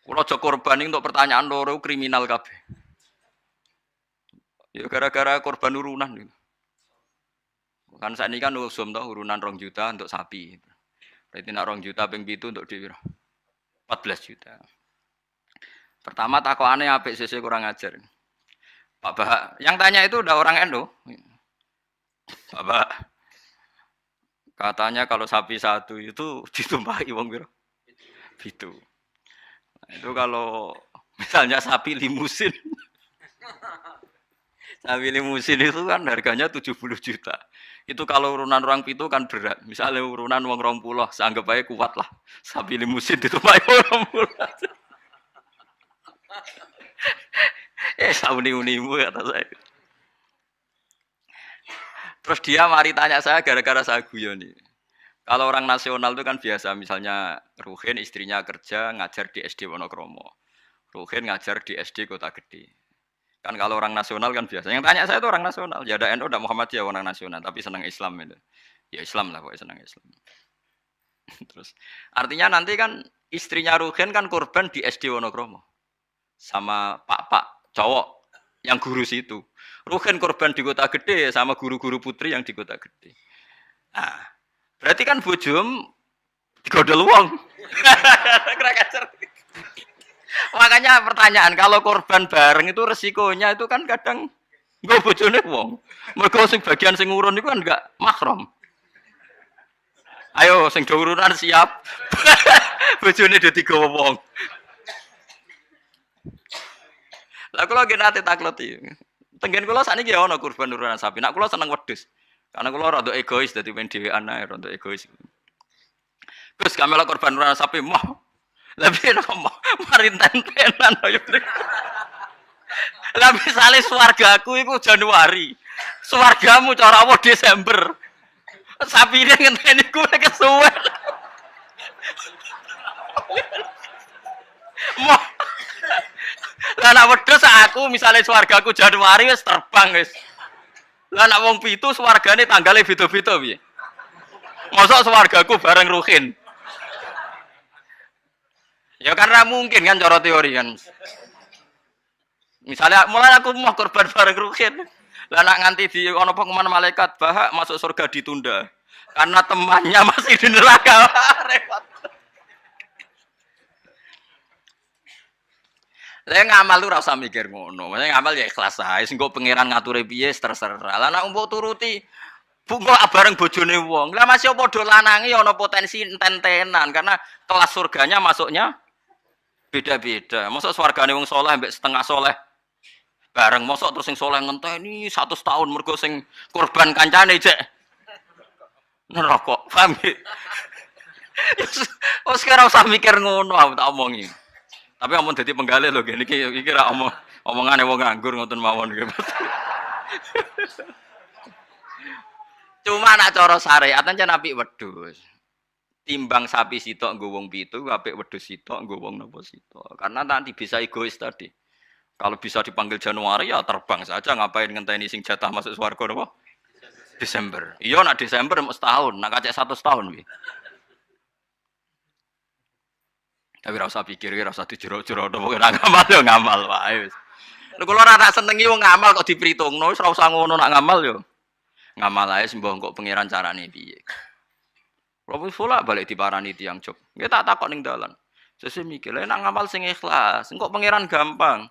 Kula aja korban untuk pertanyaan loro kriminal kabeh. Ya gara-gara korban urunan gitu. Kan saat ini kan usum toh urunan 2 juta untuk sapi. Berarti nak 2 juta ping 7 untuk di 14 juta. Pertama takokannya apik sisi kurang ajar. Pak Bah, yang tanya itu udah orang NU. Pak Bah, katanya kalau sapi satu itu ditumpahi wong piro? Gitu. Nah, itu kalau misalnya sapi limusin. Sapi limusin itu kan harganya 70 juta. Itu kalau urunan orang pitu kan berat. Misalnya urunan wong 20, seanggap aja kuat lah. Sapi limusin ditumpahi wong 20. Sauni-unimu kata saya. Terus dia mari tanya saya gara-gara saya guyon nih. Kalau orang nasional itu kan biasa, misalnya Ruhin istrinya kerja ngajar di SD Wonokromo. Ruhin ngajar di SD Kota Gede. Kan kalau orang nasional kan biasa. Yang tanya saya itu orang nasional. Ya ada NU, ada Muhammadiyah orang nasional, tapi senang Islam itu. Ya Islam lah, pokoknya senang Islam. Terus artinya nanti kan istrinya Ruhin kan korban di SD Wonokromo. Sama pak cowok yang guru situ. Ruhin korban di Kota Gede sama guru-guru putri yang di Kota Gede. Nah, berarti kan bojom digodol wong. Makanya pertanyaan kalau korban bareng itu resikonya itu kan kadang gue bojone wong. Mergo sing bagian sing ngurun itu kan enggak mahram. Ayo sing do urunan siap. Bojone do digawa wong. Lah kula ge nate takleti. Tenggen kula sakniki ya ana kurban urunan sapi. Nak kula seneng wedhus. Karena kula rada egois dadi men dhewean ae rada egois. Terus kamela korban urunan sapi mah. Lah piye nomo mari tentenan yo. Lah misale swargaku iku Januari. Swargamu cara apa Desember. Sapine ngenteni kuwi kesuwen. Moh. Lah nek wedhus aku misale swargaku Januari wis terbang wis. Lah nek wong pitu swargane tanggale beda-beda piye? Mosok swargaku bareng Ruhin. Ya karena mungkin kan cara teori kan. Misalnya mulai aku mau korban bareng Ruhin. Lah nak nganti di ono pengumuman malaikat bahak masuk surga ditunda. Karena temannya masih di neraka. Repot. Lah ngamal lu ora usah mikir ngono. Maksudnya ngamal ya ikhlas ae. Sing kok pangeran ngature piye terserah. Lah nek mbok turuti bungo bareng bojone wong. Lah masih padha lanange ana potensi enten-tenan karena kelas surganya masuknya beda-beda. Mosok swargane wong saleh mbek setengah saleh bareng mosok terus sing saleh ngenteni 100 tahun mergo sing korban kancane jek neraka. Paham ya? Oh sekarang usah mikir ngono aku tak omongi. Tapi amun dadi penggalih lho ngene iki ra omongane wong nganggur ngoten mawon. Cuma nak cara syariat ancen apik wedhus. Timbang sapi sitok nggo wong pitu, apik wedhus sitok nggo wong napa sitok. Karena nanti bisa egois tadi. Kalau bisa dipanggil Januari ya terbang saja ngapain ngenteni sing jatah masuk swarga napa? Desember. Iya nak Desember mau setahun, nak kacek 100 tahun piye. Tapi ora usah pikir, ora usah dijero-jero pokoke ora ngamal yo ngamal wae wis. Lha kula ora tak senengi wong ngamal kok diperhitungno, wis ora usah ngono nak ngamal yo. Ngamal ae sembah kok pangeran carane piye. Kula wis balik diparani tiyang Jog. Nggih tak takok ning dalan. Sesuk mikir, lha nak ngamal sing ikhlas, engko pangeran gampang.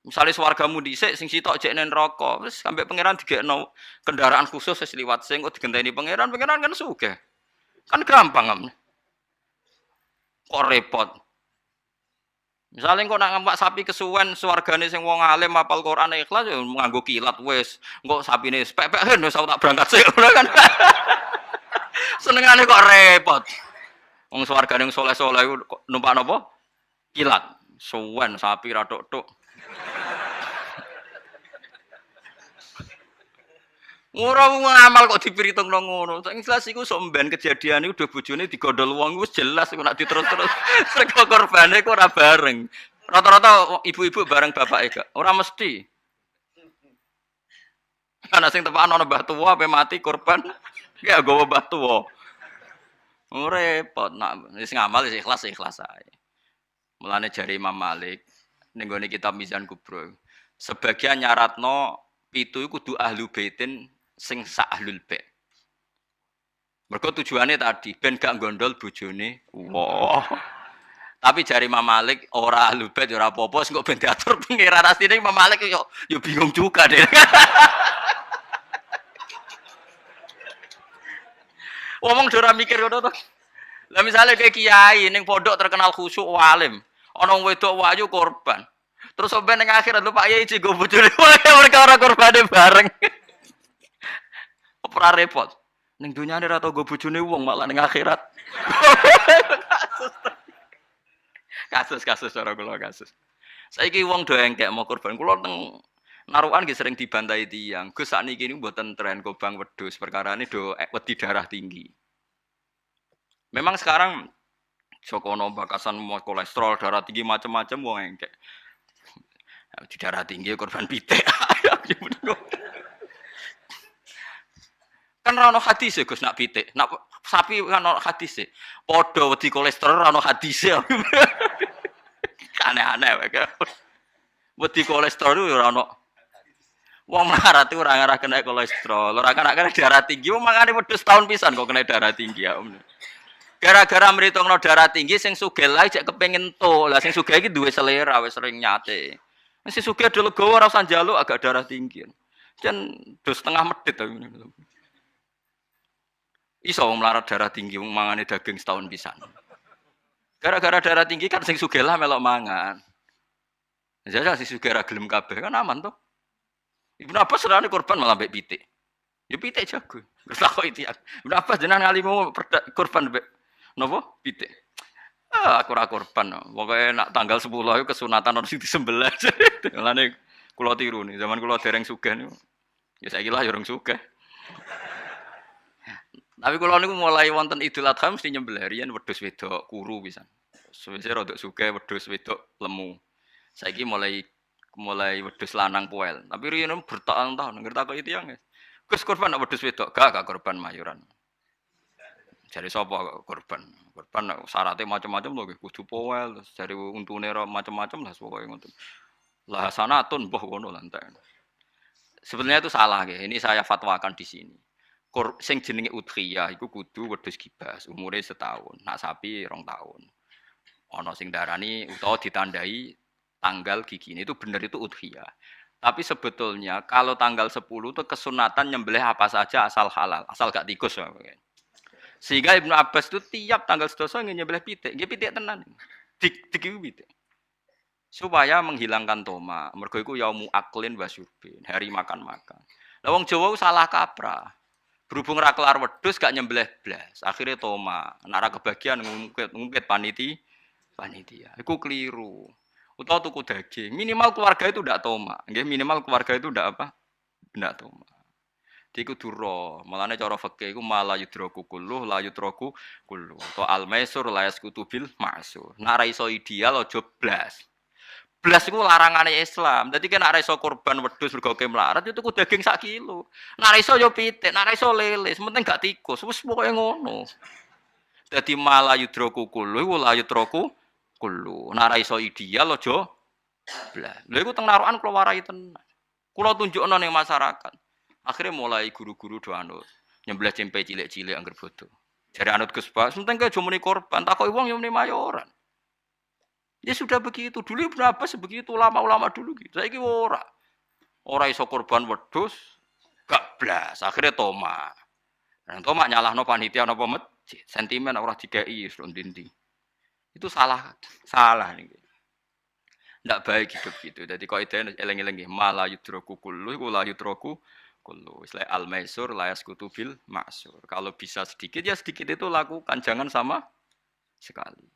Misalnya swargamu dhisik sing sitok jek nen neraka, wis sampe pangeran digekno kendaraan khusus wis liwat sing kok digenteni pangeran kan sugih. Kan gampang am. Kok repot. Misalnya kok nak ngampak sapi kesuwen swargane sing wong alim hafal Quran ikhlas ya nganggo kilat wis. Engko sapine pepek wis tak berangkat sik ngono kan. Senengane kok repot. Wong swargane saleh-saleh iku numpak napa? Kilat. Suwen sapi ra tok-tok. Ora ngamal kok dipiritungno ngono. Sak ikhlas iku sok mben kejadian iku do bojone digondol wong wis jelas iku nek diterus-terus. Sego korbane kok ora bareng. Rata-rata ibu-ibu bareng bapake gak. Ora mesti. Ana sing tepakan ana mbah tuwa ape mati korban gak nggawa mbah tuwa. Repot nak wis ngamal wis ikhlas ae. Mulane jari Imam Malik ning gone kitab Mizan Kubro. Sebagian nyaratno pitu iku kudu ahlu baitin sing sak ahlul bait. Mergo tujuane tadi ben gak gondol bojone. Wah. Tapi jari Imam Malik ora ahlu bait ora apa-apa sing kok ben diatur pengiran asline Imam Malik yo bingung juga deh. Ngomong ora mikir ngono to. Lah misale kayak kiai ning pondok terkenal khusyuk alim, ana wong wedok wayu korban. Terus sampe ning akhirat lho Pak Yai jigo bojone mereka ora korbane bareng. Ora repot. Ning dunyane ora tau go bojone wong malah ning akhirat. Kasus cara kula kasus. Saiki wong do engkek mau korban. Kula teng narukan nggih sering dibantai tiyang. Gus sakniki niku mboten tren kobang wedhus, perkarane do wedi darah tinggi. Memang sekarang Jokono bakasan mau kolesterol, darah tinggi macam-macam wong engkek. Di darah tinggi korban pitik. Kan ora ono hadis e Gus nak pitik. Nak sapi kan ono hadis e. Padha wedi kolesterol ora ono hadis e. Aneh-aneh wae. Wedi kolesterol ora ono. Wong melarat itu ora ngarah kena kolesterol, ora kena darah tinggi, wong mangane wedhus tahun pisan kok kena darah tinggi ya. Gara-gara mritungno darah tinggi sing sugih lae jek kepengin to. Lah sing sugih iki duwe selera wis sering nyate. Sing sugih do legowo ora usah njaluk agak darah tinggi. Jan do setengah medhit to. Iso wong melarat darah tinggi wong mangane daging setahun pisan. Gara-gara darah tinggi kan sing sugih lah melok mangan. Jadi sing sugih ra gelem kabeh kan aman to. Ibnu Abbas serane korban malah mbek pitik. Ya pitik jago. Terus kok itu ya. Ibnu Abbas jenengan ngalimu korban mbek napa? Pitik. Aku ora korban. Pokoke nak tanggal 10 iku kesunatan ono sing disembelih. Lane kula tiru nih. Zaman kula dereng sugih niku. Ya saiki lah ya urung sugih. Tapi kula niku mulai wonten Idul Adha mesti nyembelih riyen wedhus wedok kuru pisan. Suwe rodok sugih wedhus wedok lemu. Saiki mulai wedhus lanang poel. Tapi riyen bertahun-tahun ngerti kok itu yang. Gus korban nak wedhus wedok, gak korban mayuran. Jare sapa korban? Korban syaratnya macam-macam lho kudu poel, terus jare untune macam-macam lah pokoke ngoten. Lah sanatun mbah ngono lah entek. Sebenarnya itu salah nggih. Ini saya fatwakan di sini. Sing jenenge udhiyah iku kudu wedhus gibas, umure setahun. Nak sapi 2 tahun. Ana sing darani utawa ditandai tanggal gigine itu benar itu udhiyah. Tapi sebetulnya kalau tanggal 10 itu kesunatan nyembelih apa saja asal halal, asal gak tikus. Sehingga Ibnu Abbas itu tiap tanggal 12 nyembelih pitik, nggih pitik tenan. Dik pitik. Supaya menghilangkan toma. Mergo iku yaumu aklin wa syurbin, hari makan-makan. Lah wong Jawa salah kaprah. Berhubung ra kelar wedhus gak nyembelih blas, akhirnya toma. Nek ra kebagian ngungkit panitia. Iku keliru. Utawa tuku daging, minimal keluarga itu ndak toma. Nggih, minimal keluarga itu ndak apa? Ndak toma. Iku duro, malane cara fikih iku mala yudraku kulluh la yudraku kulluh. To al-maisur la yaskutu bil ma'sur. Nek ra iso ideal aja blas. Blas iku larangane Islam. Dadi nek ra iso korban wedhus mergo melarat itu tuku daging 1 kilo. Nek ra iso yo pitik, nek ra iso lele, penting gak tikus. Wis pokoke ngono. Dadi mala yudraku kulluh la yudraku kullu. Nek ra iso ideal aja blas. Lha iku teng narukan kula warai tenan. Kula tunjukno ning masyarakat. Akhirnya mulai guru-guru do anut nyembelih cempe cilik-cilik angger bodo. Jare anut Gus Bas, penting ke jumuni korban, takoki wong yo muni mayoran. Ya sudah begitu. Dulu Ibnu Abbas begitu, ulama-ulama dulu gitu. Saiki ora. Ora iso korban wedhus, gak blas. Akhirnya toma. Dan toma nyalahno panitia napa masjid. Sentimen ora dikeki wis ndi. Itu salah nih. Ndak baik hidup gitu. Jadi kok ide eleng-eleng nggih, mala yudraku kullu iku la yudraku kullu. Isla al-maisur la yaskutu bil ma'sur. Kalau bisa sedikit ya sedikit itu lakukan, jangan sama sekali.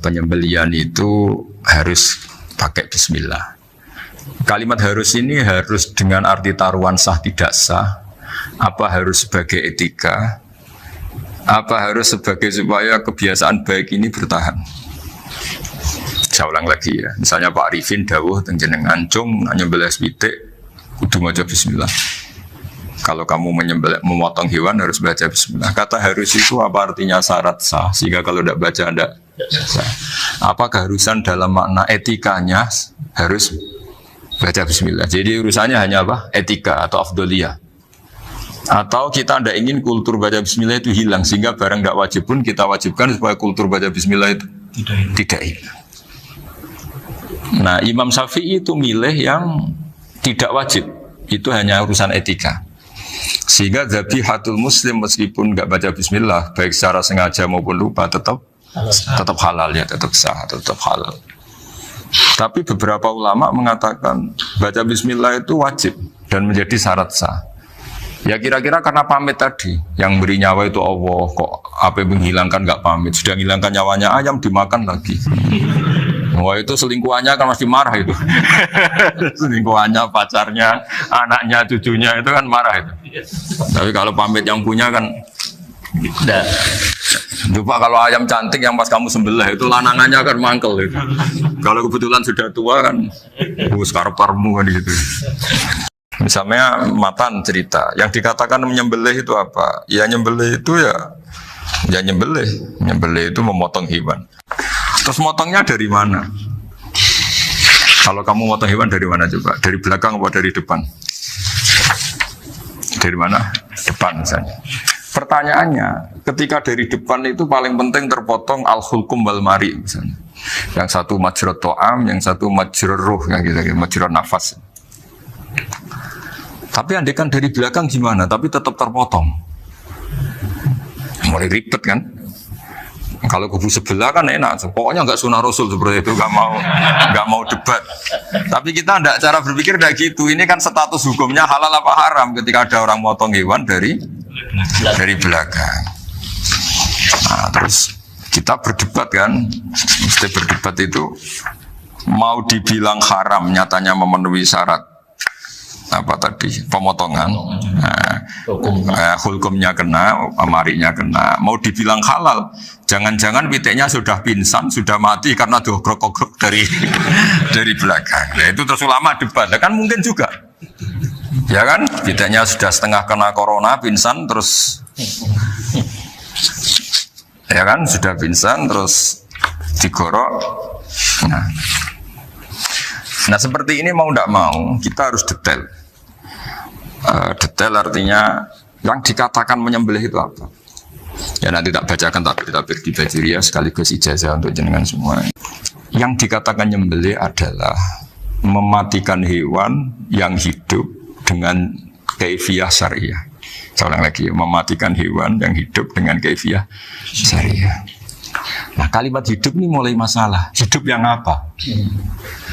Penyembelian itu harus pakai bismillah. Kalimat harus ini harus dengan arti taruhan sah tidak sah. Apa harus sebagai etika? Apa harus sebagai supaya kebiasaan baik ini bertahan? Saya ulang lagi ya. Misalnya Pak Arifin dawuh teng jenengan cung nyembelih pitik kudu maca bismillah. Kalau kamu memotong hewan harus baca bismillah. Kata harus itu apa artinya syarat sah? Sehingga kalau tidak baca tidak Apa keharusan dalam makna etikanya harus baca bismillah. Jadi urusannya hanya apa? Etika atau afdoliyah. Atau kita tidak ingin kultur baca bismillah itu hilang, sehingga barang tidak wajib pun kita wajibkan supaya kultur baca bismillah itu tidak hilang. Nah, Imam Syafi'i itu milih yang tidak wajib. Itu hanya urusan etika. Sehingga zabihatul muslim meskipun nggak baca bismillah, baik secara sengaja maupun lupa, tetap halal ya, tetap sah, tetap halal. Tapi beberapa ulama mengatakan baca bismillah itu wajib dan menjadi syarat sah. Ya kira-kira karena pamit tadi, yang beri nyawa itu Allah, kok apa yang menghilangkan nggak pamit, sudah menghilangkan nyawanya ayam dimakan lagi. Wah itu selingkuhannya kan masih marah itu. Selingkuhannya, pacarnya, anaknya, cucunya itu kan marah itu. Tapi kalau pamit yang punya kan tidak. Coba kalau ayam cantik yang pas kamu sembelih itu lanangannya kan mangkel itu. Kalau kebetulan sudah tua kan, sekarang parmu kan gitu. Misalnya Matan cerita, yang dikatakan menyembelih itu apa? Ya nyembelih itu ya nyembelih itu memotong hewan. Terus motongnya dari mana? Kalau kamu motong hewan dari mana coba? Dari belakang atau dari depan? Dari mana? Depan misalnya. Pertanyaannya, ketika dari depan itu paling penting terpotong al-hulkum wal mari misalnya. Yang satu majrur to'am, yang satu majrur ruh, yang gitu, majrur nafas. Tapi andekan dari belakang gimana? Tapi tetap terpotong. Mulai ribet kan? Kalau kubu sebelah kan enak, pokoknya nggak sunnah Rasul seperti itu, nggak mau debat. Tapi kita tidak, cara berpikir tidak gitu. Ini kan status hukumnya halal apa haram ketika ada orang motong hewan dari belakang. Nah, terus kita berdebat kan, mesti berdebat itu mau dibilang haram, nyatanya memenuhi syarat apa tadi pemotongan, hulkumnya kena, amarinya kena. Mau dibilang halal, jangan-jangan pitiknya sudah pingsan, sudah mati karena dogrok-ogrok dari belakang. Nah, itu terus ulama debat, kan mungkin juga, ya kan? Pitiknya sudah setengah kena corona, pingsan terus, ya kan? Sudah pingsan terus digorok. Nah seperti ini mau tidak mau kita harus detail. Detail artinya yang dikatakan menyembelih itu apa? Ya nanti tak bacakan tapi kita beri bajiria sekaligus ijazah untuk jenengan semua. Yang dikatakan menyembelih adalah mematikan hewan yang hidup dengan kaifiyah syariah. Saya ulang lagi, mematikan hewan yang hidup dengan kaifiyah syariah. Nah kalimat hidup ini mulai masalah. Hidup yang apa?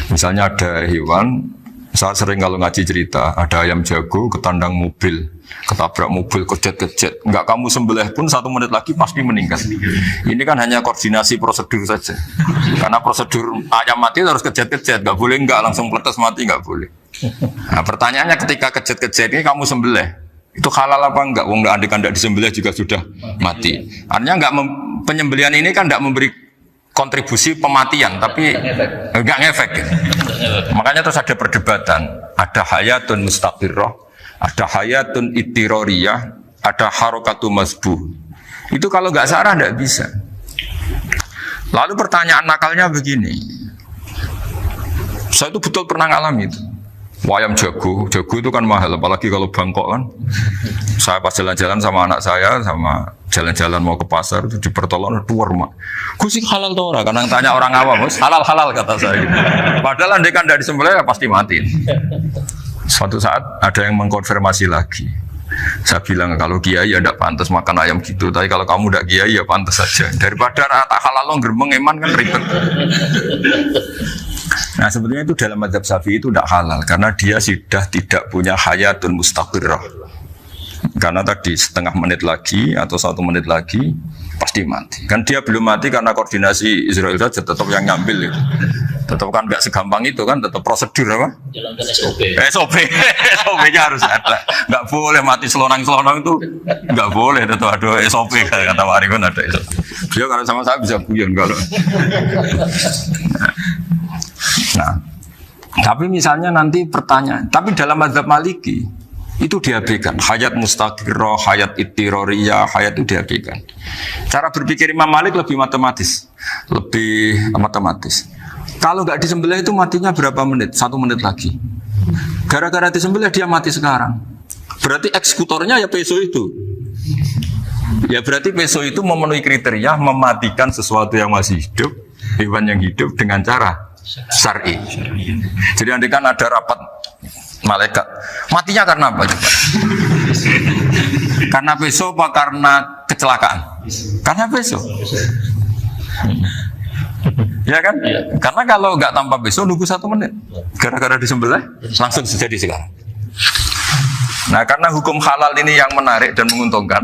Misalnya ada hewan, saya sering kalau ngaji cerita, ada ayam jago ketandang mobil, ketabrak mobil, kejet-kejet. Enggak kamu sembelih pun 1 menit lagi pasti meninggal. Ini kan hanya koordinasi prosedur saja. Karena prosedur ayam mati harus kejet-kejet, enggak boleh enggak langsung peletes mati, enggak boleh. Nah pertanyaannya ketika kejet-kejet ini kamu sembelih, itu halal apa enggak? Wong enggak andekan enggak disembelih juga sudah mati. Artinya enggak penyembelihan ini kan enggak memberi kontribusi pematian, tapi enggak ngefek gitu. Makanya terus ada perdebatan, ada hayatun mustaqirrah, ada hayatun ittiroriyah, ada harokatu masbuh. Itu kalau enggak sarah enggak bisa. Lalu pertanyaan nakalnya begini, saya itu betul pernah ngalami itu. Ayam jago itu kan mahal, apalagi kalau Bangkok kan. Saya pas jalan-jalan sama anak saya, sama jalan-jalan mau ke pasar itu di pertolongan duar mak. Gue sih halal tuh orang, karena tanya orang awam, halal kata saya. Gitu. Padahal andai kan dari sembelih ya pasti mati. Suatu saat ada yang mengkonfirmasi lagi. Saya bilang kalau kiai ya tidak pantas makan ayam gitu, tapi kalau kamu tidak kiai ya pantas saja. Daripada rata halal lo gerbeng eman kan ribet. Nah sebetulnya itu dalam mazhab Syafi'i itu tidak halal karena dia sudah tidak punya hayatun mustaqirrah. Karena tadi setengah menit lagi atau 1 menit lagi pasti mati. Kan dia belum mati karena koordinasi Israel saja, tetap yang ngambil itu. Tetap kan nggak segampang itu kan, tetap prosedur apa? Jalankan SOP. SOP-nya harus ada. Nggak boleh mati selonang-selonang itu, nggak boleh. Tetap ada SOP kata Wari kan ada SOP. Dia kalau sama saya bisa guyon kalau. Nah, tapi misalnya nanti pertanyaan, tapi dalam mazhab Maliki Itu diabaikan. Hayat mustaqirrah, hayat ittiroriyah, hayat itu diabaikan. Cara berpikir Imam Malik lebih matematis. Kalau nggak disembelih itu matinya berapa menit? 1 menit lagi. Gara-gara disembelih dia mati sekarang. Berarti eksekutornya ya peso itu. Ya berarti peso itu memenuhi kriteria mematikan sesuatu yang masih hidup, hewan yang hidup dengan cara syar'i. Jadi andai kan ada rapat malaikat, matinya karena apa coba? Karena peso apa karena kecelakaan? Karena peso. Ya kan? Karena kalau nggak tanpa peso nunggu 1 menit. Gara-gara disembelih langsung jadi sekarang. Nah karena hukum halal ini yang menarik dan menguntungkan.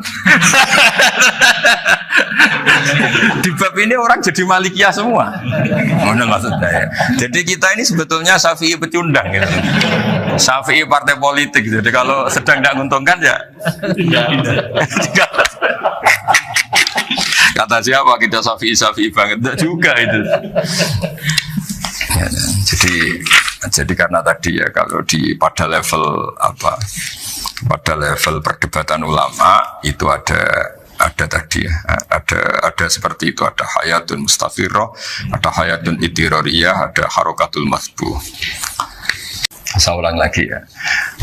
Di bab ini orang jadi Malikiyah semua. Mana maksudnya ya? Jadi kita ini sebetulnya Syafi'i pecundang gitu. Syafi'i partai politik. Jadi kalau sedang tidak menguntungkan ya. Kata siapa kita Syafi'i banget? Tidak juga itu. Ya, jadi karena tadi ya kalau pada level pada level perdebatan ulama itu ada tadi ya, ada seperti itu, ada hayatun mustafirroh, ada hayatun itiroriyah, ada harokatul masbuh. Saya ulang lagi ya.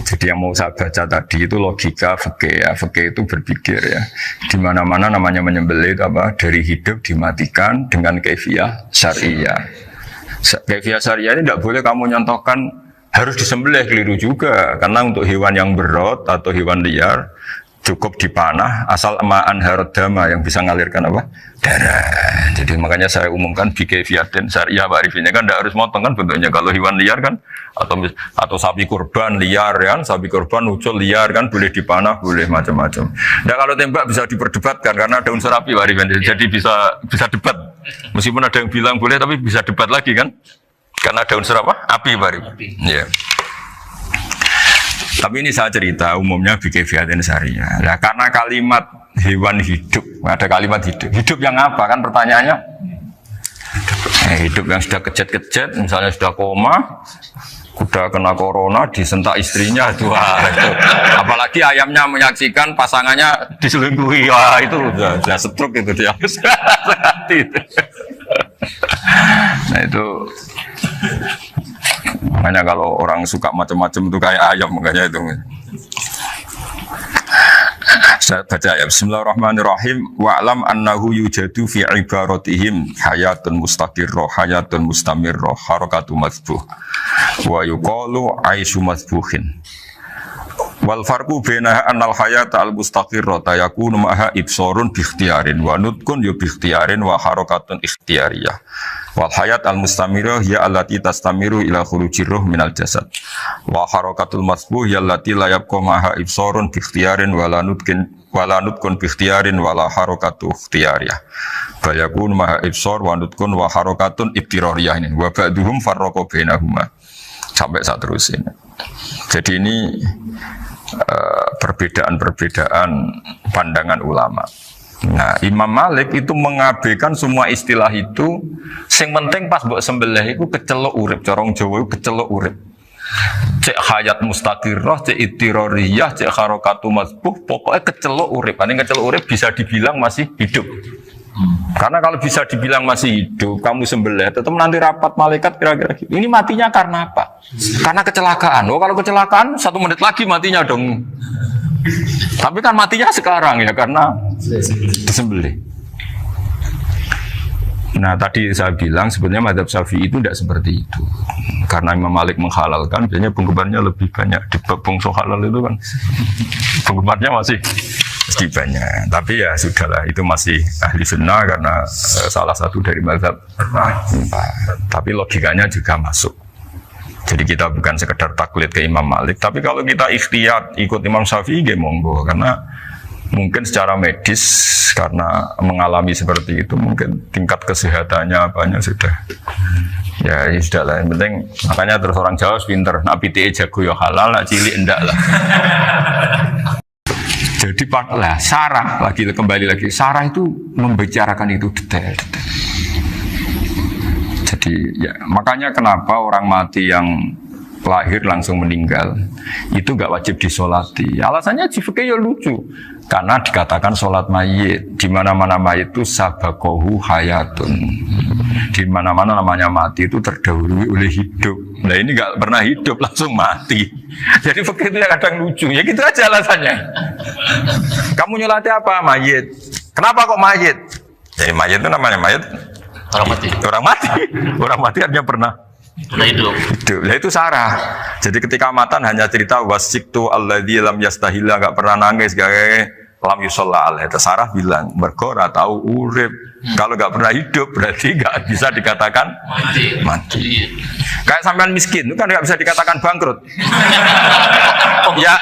Jadi yang mau saya baca tadi itu logika fikih ya. Fikih itu berpikir ya. Di mana-mana namanya menyembelih itu apa? Dari hidup dimatikan dengan kaifiyah syariah. Kaifiyah syariah ini tidak boleh kamu nyontohkan harus disembelih, keliru juga. Karena untuk hewan yang berot atau hewan liar cukup dipanah asal ma'an harodama yang bisa mengalirkan apa? Darah. Jadi makanya saya umumkan bikaifiyatin syariah Pak Arifin kan tidak harus motong kan bentuknya. Kalau hewan liar kan atau sapi kurban liar kan, sapi kurban ucul liar kan boleh dipanah, boleh macam-macam. Nah kalau tembak bisa diperdebatkan karena ada unsur api Pak Arifin. Jadi bisa debat. Meskipun ada yang bilang boleh tapi bisa debat lagi kan? Karena ada unsur apa? Api Pak Arifin. Iya. Tapi ini saya cerita umumnya bikaifiyatin syariah. Nah, karena kalimat hewan hidup, ada kalimat hidup. Hidup yang apa kan pertanyaannya? Hidup yang sudah kejet-kejet, misalnya sudah koma, sudah kena corona, disentak istrinya, itu. Apalagi ayamnya menyaksikan pasangannya diselingkuhi, wah itu sudah stroke itu dia. Nah itu. Makanya kalau orang suka macam-macam itu kayak ayam makanya itu. Saya baca ya. Bismillahirrahmanirrahim. Wa'lam annahu yujadu fi ibaratihim hayatun mustaqirrah, hayatun mustamirrah, harakatu masbuh. Wa yuqalu aisyu masbuhin. Wal farqu baina annal hayata al mustaqirrah yakunu maha ibsarun bi ikhtiyarin wa nutqun bi ikhtiyarin wa harakatun ikhtiyariyah. Wal hayat al mustamirah ya allati tastamiru ila khurujir ruh minal jasad. Wa harakatul masbuh ya allati la yabqa maha ibsarun bi ikhtiyarin wa la nutqun bi ikhtiyarin wa la harakatu ikhtiyariyah. Fa yakunu maha ibsar wa nutqun wa harakatun ibtirariyah ini. Wa ba'duhum farraqa bainahuma. Sampai saat terus ini. Jadi ini perbedaan-perbedaan pandangan ulama. Nah, Imam Malik itu mengabaikan semua istilah itu. Sing penting pas mbok sembelih iku kecelok urip, corong Jawa kecelok urip. Cek hayat mustaqirrah, cek ittiroriyah, cek harakatu masbuh, pokoknya kecelok urip. Paling kecelok urip bisa dibilang masih hidup. Karena kalau bisa dibilang masih hidup, kamu sembelih, tetap nanti rapat malaikat kira-kira gitu. Ini matinya karena apa? Karena kecelakaan. Oh, kalau kecelakaan 1 menit lagi matinya dong. Tapi kan matinya sekarang ya karena disembelih. Nah tadi saya bilang sebenarnya mazhab Syafi'i itu tidak seperti itu. Karena Imam Malik menghalalkan, biasanya penggemarnya lebih banyak. Di bangsa halal itu kan penggemarnya masih banyak. Tapi ya sudahlah, itu masih ahli sunnah karena salah satu dari mazhab. Tapi logikanya juga masuk. Jadi kita bukan sekedar taklid ke Imam Malik, tapi kalau kita ikhtiyat ikut Imam Syafi'i, ya monggo. Karena mungkin secara medis, karena mengalami seperti itu, mungkin tingkat kesehatannya apanya sudah. Ya sudah lah, yang penting makanya terus orang Jawa pinter, nak PTE jago ya halal, nak cilik enggak lah. Jadi lah Sarah kembali lagi, Sarah itu membicarakan itu detail. Jadi ya makanya kenapa orang mati yang lahir langsung meninggal itu nggak wajib disolati. Alasannya fikih ya lucu karena dikatakan sholat mayit di mana-mana mayit itu sabakohu hayatun, di mana-mana namanya mati itu terdahului oleh hidup. Nah ini nggak pernah hidup langsung mati. Jadi fikih itu yang kadang lucu ya gitu aja alasannya. Kamu nyolati apa? Mayit. Kenapa kok mayit? Jadi mayit itu namanya mayit Orang mati. orang mati. Orang mati artinya pernah Hidup. hidup. Lah itu sarah. Jadi ketika matan hanya cerita wasiktu alladzi lam yastahila, enggak pernah nangis, gawe lam yusalla alaih. Sarah bilang mergo ora tahu urip. Kalau enggak pernah hidup berarti enggak bisa dikatakan mati. Kayak sampean miskin itu kan enggak bisa dikatakan bangkrut. Ya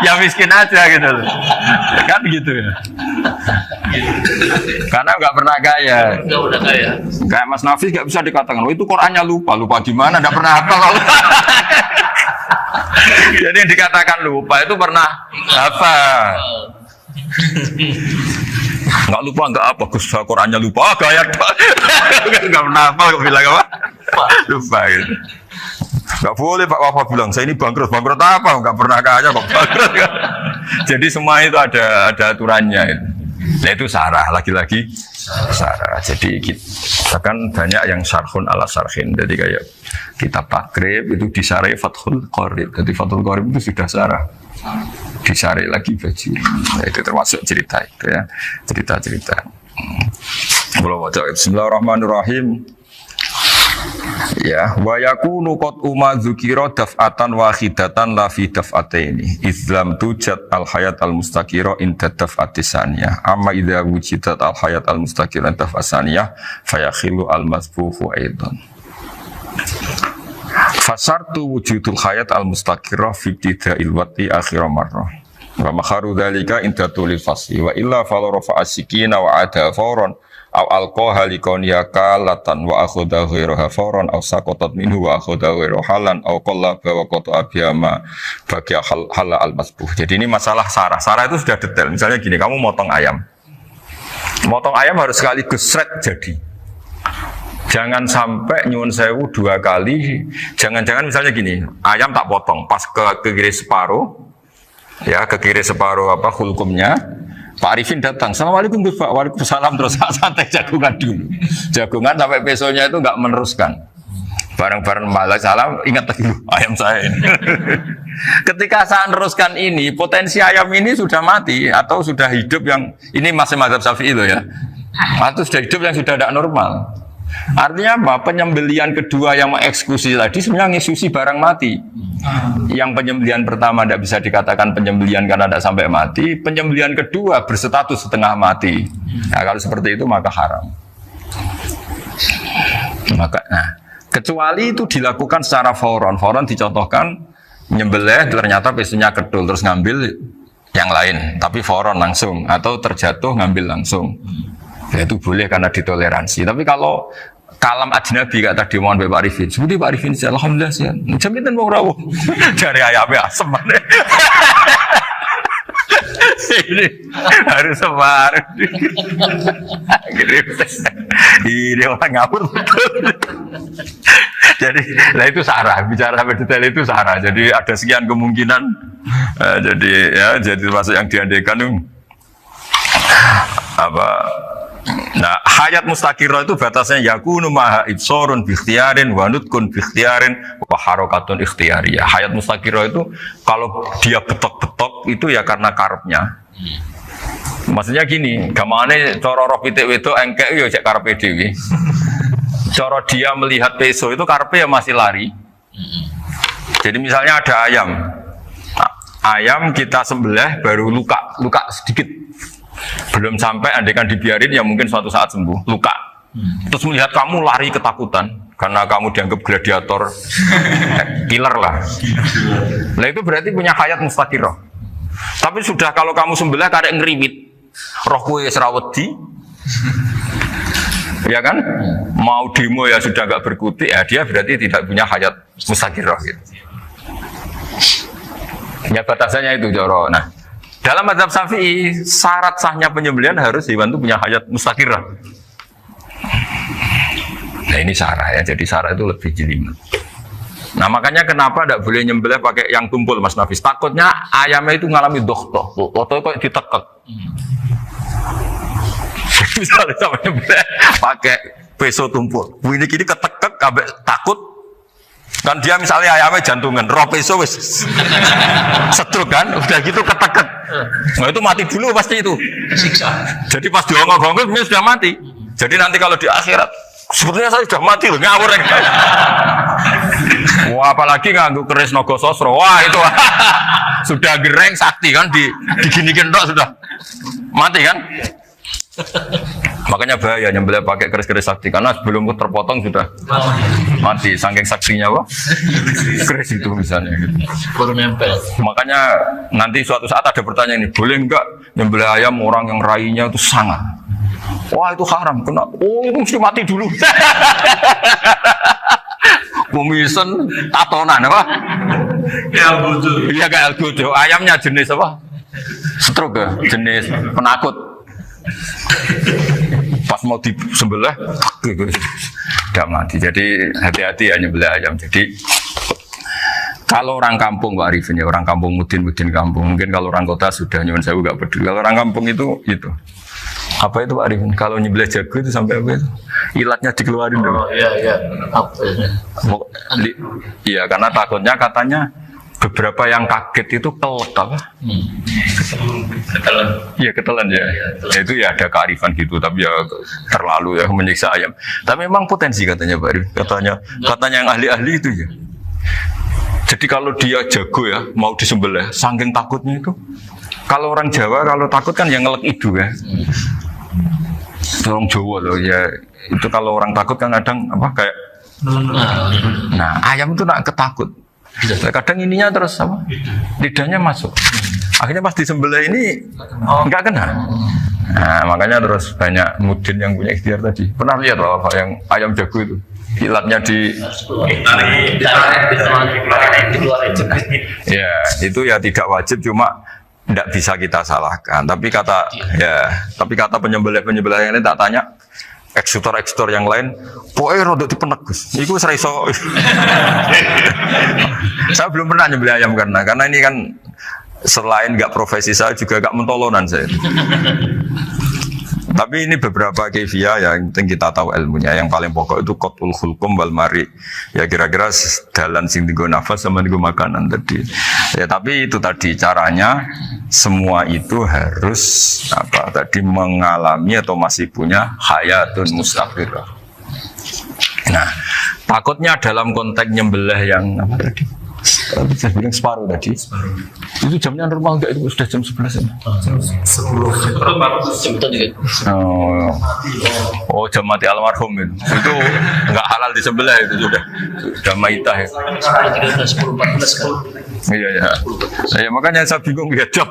ya miskin aja gitu loh. Kan gitu ya. Karena enggak pernah kaya. Enggak udah kaya. Kayak Mas Nafis nggak bisa dikatakan, oh itu Qurannya lupa gimana? Nggak pernah hafal. Jadi yang dikatakan lupa itu pernah hafal. Nggak lupa nggak apa, Gus Qurannya lupa, gaya nggak pernah hafal, kok bilang apa? Lupa gitu. Nggak boleh Pak Wafa bilang saya ini bangkrut apa? Nggak pernah kaya kok bangkrut. Jadi semua itu ada aturannya. Gitu. Nah itu sarah, lagi-lagi sarah. Jadi kita kan banyak yang syarhun ala syarhin. Jadi kayak kitab takrib itu disarai Fathul Qorib. Jadi Fathul Qorib itu sudah sarah. Disarai lagi baju. Nah, itu termasuk cerita itu ya. Cerita-cerita. Bismillahirrahmanirrahim. Ya, wa yakunu qad umma dzukira daf'atan wahidatan la fi daf'ataini. Islam tujad al hayat al mustaqira inda daf'atis saniyah. Amma idza wujidat al hayat al mustaqira inda daf'as saniyah fayakhilu al masbuhu aidan. Fasartu wujudul hayat al mustaqira fi ibtida'il wati akhir marrah. Wa makharu dzalika inda tulil fasli wa illa fala rafa'a sikina wa ada fawran aw alqaha liqaniya kalatan wa akhudha ghayraha fawran aw saqatat minhu wa akhudha ghayraha halan aw qallaba wa qata abiyama bagi hal al masbuh. Jadi ini masalah sarah. Sarah itu sudah detail. Misalnya gini, kamu motong ayam. Motong ayam harus sekaligus shred jadi. Jangan sampai nyuwun sewu 2 kali. Jangan-jangan misalnya gini, ayam tak potong pas ke kiri separuh. Ya, ke kiri separuh apa hulkumnya. Pak Arifin datang, Assalamualaikum Gus Pak, waalaikumsalam, terus santai jagungan dulu. Jagungan sampai besoknya itu enggak meneruskan. Bareng-bareng malah salam, ingat lagi ayam saya ini. Ketika saya meneruskan ini, potensi ayam ini sudah mati atau sudah hidup yang ini masih mazhab Syafi'i itu ya. Atau sudah hidup yang sudah tidak normal. Artinya apa? Penyembelian kedua yang mengeksekusi tadi sebenarnya ngeksekusi barang mati. Yang penyembelian pertama tidak bisa dikatakan penyembelian karena tidak sampai mati. Penyembelian kedua berstatus setengah mati. Nah, kalau seperti itu maka haram. Kecuali itu dilakukan secara fauron. Fauron dicontohkan nyembelih ternyata pesunya kedul terus ngambil yang lain. Tapi fauron langsung atau terjatuh ngambil langsung. Ya, itu boleh karena ditoleransi. Tapi kalau kalam ajnabi kata tadi mohon Pak Arifin, seperti Pak Arifin saya alhamdulillah sih. Jaminan mau rawuh dari ayamnya asem. Ini harus sebar. Ini orang ngawur betul. Jadi, nah itu sarah. Bicara sampai detail itu sarah. Jadi ada sekian kemungkinan. Jadi termasuk yang diandaikan apa? Nah, hayat mustaqirah itu batasnya yakunu maha ibsorun bikhtiarin wa nutqun bikhtiarin wa harakatun ikhtiyariyah. Hayat mustaqirah itu kalau dia betok-betok itu ya karena karepnya. Maksudnya gini, gamane cara roh pitik wedok engkek yo cek karepe dhewe. Cara dia melihat peso itu karepe ya masih lari. Jadi misalnya ada ayam. Ayam kita sembelih baru luka sedikit. Belum sampai andaikan dibiarin ya mungkin suatu saat sembuh, luka. Terus melihat kamu lari ketakutan karena kamu dianggap gladiator, killer lah. Nah itu berarti punya hayat mustaqirah. Tapi sudah kalau kamu sembelah karek ngeriwit, roh kue serawedi, ya kan? Mau demo ya sudah nggak berkutik, ya dia berarti tidak punya hayat mustaqirah gitu. Ya batasannya itu Joro. Nah. Dalam mazhab Syafi'i, syarat sahnya penyembelihan harus hewan itu punya hayat mustaqirah. Nah ini sarah ya, jadi sarah itu lebih jelimet. Nah makanya kenapa tidak boleh nyembelih pakai yang tumpul Mas Nafis? Takutnya ayamnya itu ngalami dohtoh, dohtoh kok ditekek. Misalnya sama nyembelih pakai peso tumpul, ini kini ketekek, kabeh takut. Kan dia misalnya ayamnya jantungan, roh peso wis setruk kan, udah gitu ketekek. Nah itu mati dulu pasti itu. Siksa. Jadi pas diongok-ongok dia sudah mati. Jadi nanti kalau di akhirat, sebetulnya saya sudah mati loh, ngawur. Wah apalagi nganggu keris nogo sosro, wah itu sudah gereng sakti kan diginikin tok sudah mati kan. Makanya bahaya nyembelih pakai keris-keris sakti karena sebelum terpotong sudah mati saking saksinya wah keris itu misalnya gitu. Baru nempel. Makanya nanti suatu saat ada pertanyaan ini, boleh enggak nyembelih ayam orang yang rainya itu sangat? Wah itu haram, kena. Oh itu mesti mati dulu. Kumisen tatonan apa? Ya betul. Iya kayak algojo. Ayamnya jenis apa? Stroke ya? Jenis penakut. Pas mau disembelih, tidak mati. Jadi hati-hati ya nyembelih ayam. Jadi kalau orang kampung Pak Arifin ya, orang kampung mudin kampung. Mungkin kalau orang kota sudah nyuwun sewu gak peduli. Kalau orang kampung itu. Apa itu Pak Arifin? Kalau nyembelih jago itu sampai apa itu? Ilatnya dikeluarin dulu. Oh iya. Apa ini? Iya karena takutnya katanya beberapa yang kaget itu kelek apa? Ketelan. Iya ketelan ya. Itu ya ada kearifan gitu tapi ya terlalu ya menyiksa ayam. Tapi memang potensi katanya Pak Arifin. Katanya yang ahli-ahli itu ya. Jadi kalau dia jago ya mau disembelih, saking takutnya itu. Kalau orang Jawa kalau takut kan yang ngelek idu ya. Orang Jawa loh ya itu kalau orang takut kan kadang apa kayak nah ayam itu nak ketakut kadang ininya terus apa lidahnya masuk akhirnya pas disembelih ini nggak kena. Nah makanya terus banyak mudin yang punya ikhtiar tadi pernah lihat apa yang ayam jago itu ilatnya ya itu ya tidak wajib cuma tidak bisa kita salahkan tapi kata penyembelih ini tak tanya eksekutor yang lain pokoknya rodok dipenegus itu saya saya belum pernah nyembelih ayam karena ini kan selain nggak profesi saya juga nggak mentolonan saya. Tapi ini beberapa kefiah yang penting kita tahu ilmunya. Yang paling pokok itu qatul khulqum wal mari. Ya kira-kira dalan sing digo nafas sama digo makanan tadi. Ya tapi itu tadi caranya semua itu harus mengalami atau masih punya hayatun mustaqirah. Nah, takutnya dalam konteks nyembelih yang apa tadi? Saya bilang separuh tadi. Itu jamnya normal enggak itu sudah jam 11 ya? Jam 10. Oh jam mati almarhum itu. Itu enggak halal disembelih itu sudah maitah ya. 10, 14. Iya. Makanya saya bingung ya jam.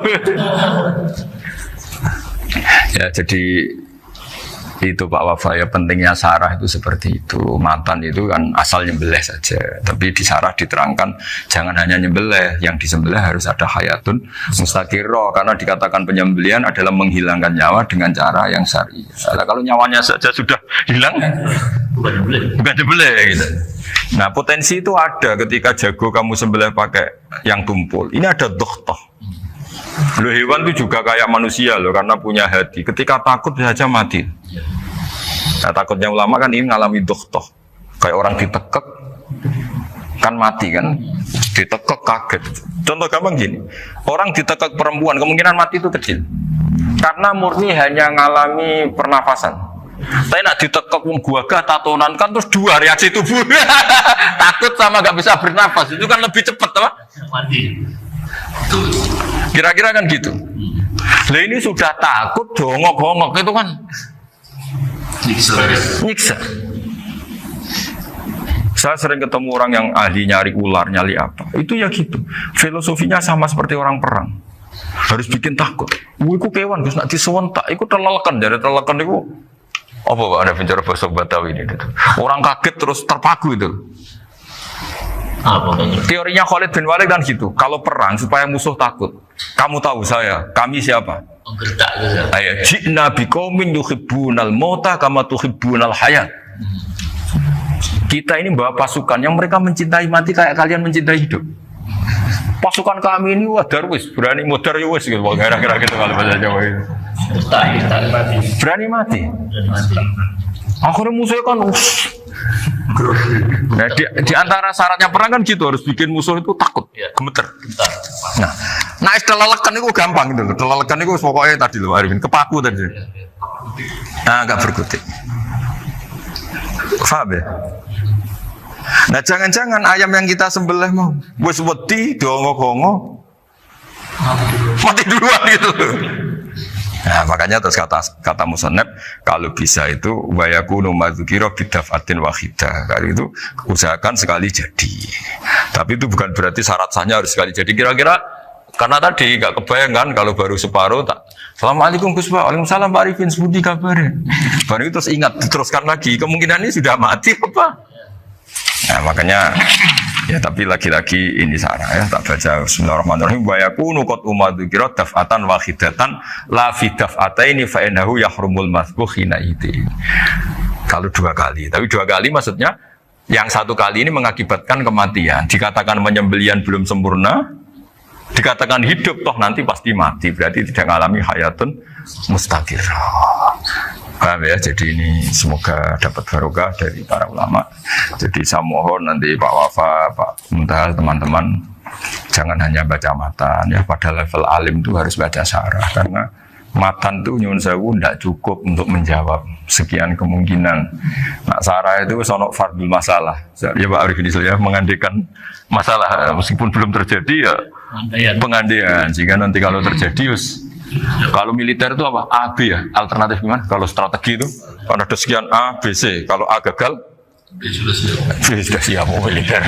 Ya jadi itu Pak Wafa ya pentingnya sarah itu seperti itu. Mantan itu kan asal nyembelih saja, tapi di sarah diterangkan jangan hanya nyembelih, yang disembelih harus ada hayatun mustaqirah karena dikatakan penyembelihan adalah menghilangkan nyawa dengan cara yang syar'i. Nah, kalau nyawanya saja sudah hilang bukan nyembelih gitu. Nah potensi itu ada ketika jago kamu sembelih pakai yang tumpul. Ini ada dohtoh. Loh hewan itu juga kayak manusia loh karena punya hati. Ketika takut saja mati. Nah takutnya ulama kan ini ngalami dohtoh. Kayak orang ditekek kan mati kan. Ditekek kaget. Contoh gampang gini. Orang ditekek perempuan kemungkinan mati itu kecil. Karena murni hanya ngalami pernafasan. Tapi nak ditekek gua tatonan kan terus dua reaksi tubuh. Takut sama gak bisa bernafas. Itu kan lebih cepat apa? Mati. Kira-kira kan gitu. Lah ini sudah takut dongok-dongok itu kan nyiksa. Saya sering ketemu orang yang ahli nyari ular, nyari apa. Itu ya gitu. Filosofinya sama seperti orang perang. Harus bikin takut. Iku kewan Gus nak disewentak, iku telelekan, jadi telelekan iku apa Pak ada bicara bahasa Batawi ini. Orang kaget terus terpaku itu. Teorinya Khalid bin Walid kan gitu. Kalau perang supaya musuh takut. Kamu tahu kami siapa? Ayat ji'na biqaumin yuhibbunal mauta kama tuhibbunal hayat. Kita ini bawa pasukan yang mereka mencintai mati kayak kalian mencintai hidup. Pasukan kami ini wah darwis, berani modar ya wis gitu, kira-kira gitu kalau bahasa Jawa itu. Berani mati. Akhirnya musuhnya kan nah, di antara syaratnya perang kan gitu, harus bikin musuh itu takut, gemeter. Nah istilah lelekan itu gampang gitu loh. Lelekan itu pokoknya tadi loh Arifin, kepaku tadi. Nah agak berkutik. Paham ya? Nah jangan-jangan ayam yang kita sembelih mau wis wedi dongo-dongo mati duluan gitu. Nah makanya terus kata musannaf kalau bisa itu wayakunu madzukira bidafatin wahidah. Kalau itu usahakan sekali jadi. Tapi itu bukan berarti syarat sahnya harus sekali jadi. Kira-kira karena tadi gak kebayang kan kalau baru separuh tak Assalamualaikum Gus Pak, waalaikumsalam Pak Arifin, sebuti kabarnya. Baru itu terus ingat diteruskan lagi, kemungkinan ini sudah mati apa? Nah makanya ya tapi lagi-lagi ini sarah ya tak baca Bismillahirrahmanirrahim wa yakunu qad umadzukira daf'atan wahidatan la fi daf'ataini fa innahu yahrumul masbuh hina itu. Kalau 2 kali, tapi 2 kali maksudnya yang 1 kali ini mengakibatkan kematian. Dikatakan penyembelian belum sempurna, dikatakan hidup toh nanti pasti mati, berarti tidak mengalami hayatun mustaqirah. Paham ya? Jadi ini semoga dapat barokah dari para ulama. Jadi saya mohon nanti Pak Wafa, Pak Muntaha, teman-teman jangan hanya baca matan ya, pada level alim itu harus baca syarah karena matan itu nyuwun sewu tidak cukup untuk menjawab sekian kemungkinan. Nah, syarah itu sono fardul masalah. Ya Pak Arifin ya mengandikan masalah meskipun belum terjadi ya pengandaian. Jika nanti kalau terjadi kalau militer itu apa? A, B ya? Alternatif gimana? Kalau strategi itu kalau ada sekian A, B, C. Kalau A gagal, B sudah siap mau militer.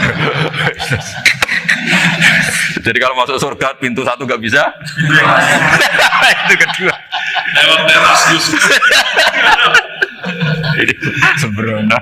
Jadi kalau masuk surga pintu 1 nggak bisa, itu kedua. Lewat teras justru. Ini sembrono.